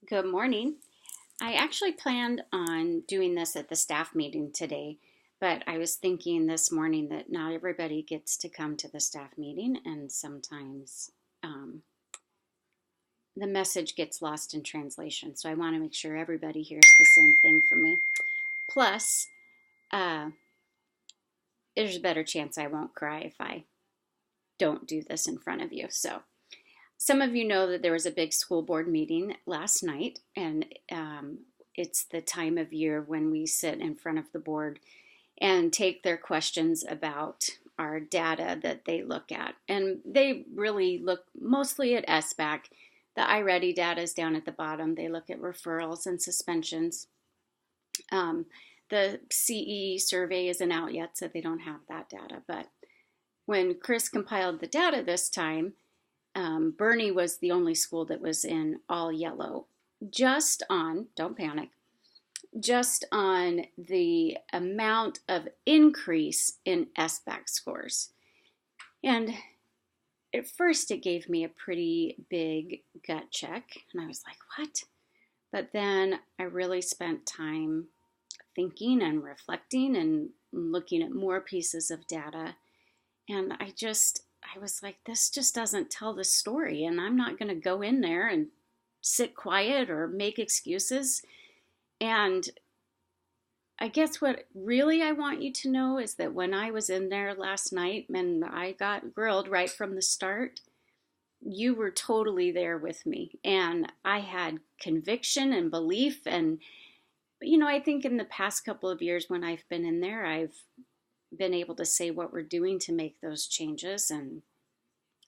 Good morning. I actually planned on doing this at the staff meeting today, but I was thinking this morning that not everybody gets to come to the staff meeting, and sometimes um, the message gets lost in translation. So I want to make sure everybody hears the same thing from me. Plus, uh, there's a better chance I won't cry if I don't do this in front of you. So some of you know that there was a big school board meeting last night, and it's the time of year when we sit in front of the board and take their questions about our data that they look at. And they really look mostly at SBAC. The iReady data is down at the bottom. They look at referrals and suspensions. Um, the CE survey isn't out yet, so they don't have that data. But when Chris compiled the data this time, Bernie was the only school that was in all yellow, just on, don't panic, just on the amount of increase in SBAC scores. And at first, it gave me a pretty big gut check, and I was like, what? But then I really spent time thinking and reflecting and looking at more pieces of data. And I was like, this just doesn't tell the story. And I'm not going to go in there and sit quiet or make excuses. And I guess what really I want you to know is that when I was in there last night and I got grilled right from the start, you were totally there with me. And I had conviction and belief. And, I think in the past couple of years when I've been in there, I've been able to say what we're doing to make those changes and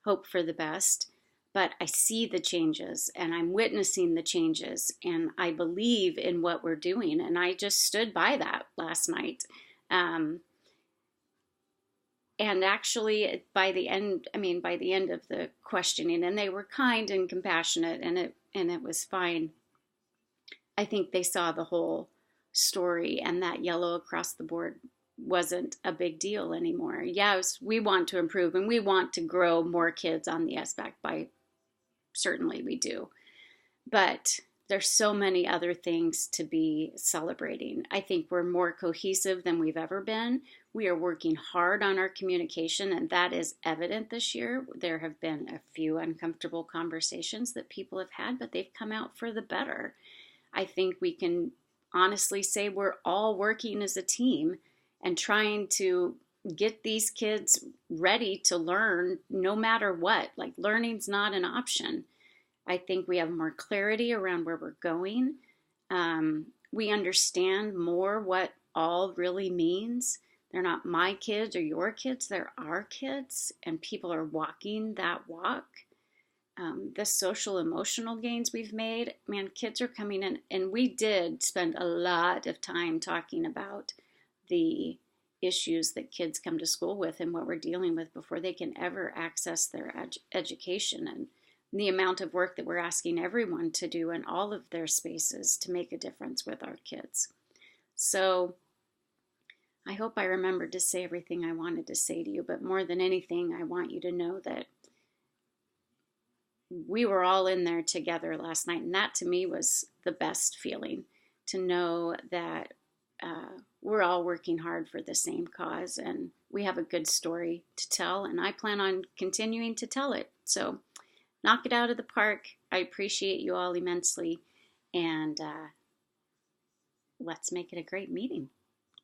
hope for the best. But I see the changes and I'm witnessing the changes and I believe in what we're doing. And I just stood by that last night. Um, and actually by the end of the questioning, and they were kind and compassionate, and it was fine. I think they saw the whole story, and that yellow across the board wasn't a big deal anymore. Yeah, we want to improve and we want to grow more kids on the SBAC by certainly we do. But there's so many other things to be celebrating. I think we're more cohesive than we've ever been. We are working hard on our communication, and that is evident this year. There have been a few uncomfortable conversations that people have had, but they've come out for the better. I think we can honestly say we're all working as a team and trying to get these kids ready to learn no matter what. Like, learning's not an option. I think we have more clarity around where we're going. We understand more what all really means. They're not my kids or your kids, they're our kids, and people are walking that walk. The social emotional gains we've made, man, kids are coming in, and we did spend a lot of time talking about the issues that kids come to school with and what we're dealing with before they can ever access their education, and the amount of work that we're asking everyone to do in all of their spaces to make a difference with our kids. So I hope I remembered to say everything I wanted to say to you, but more than anything, I want you to know that we were all in there together last night, and that to me was the best feeling, to know that we're all working hard for the same cause, and we have a good story to tell, and I plan on continuing to tell it. So knock it out of the park. I appreciate you all immensely, and let's make it a great meeting.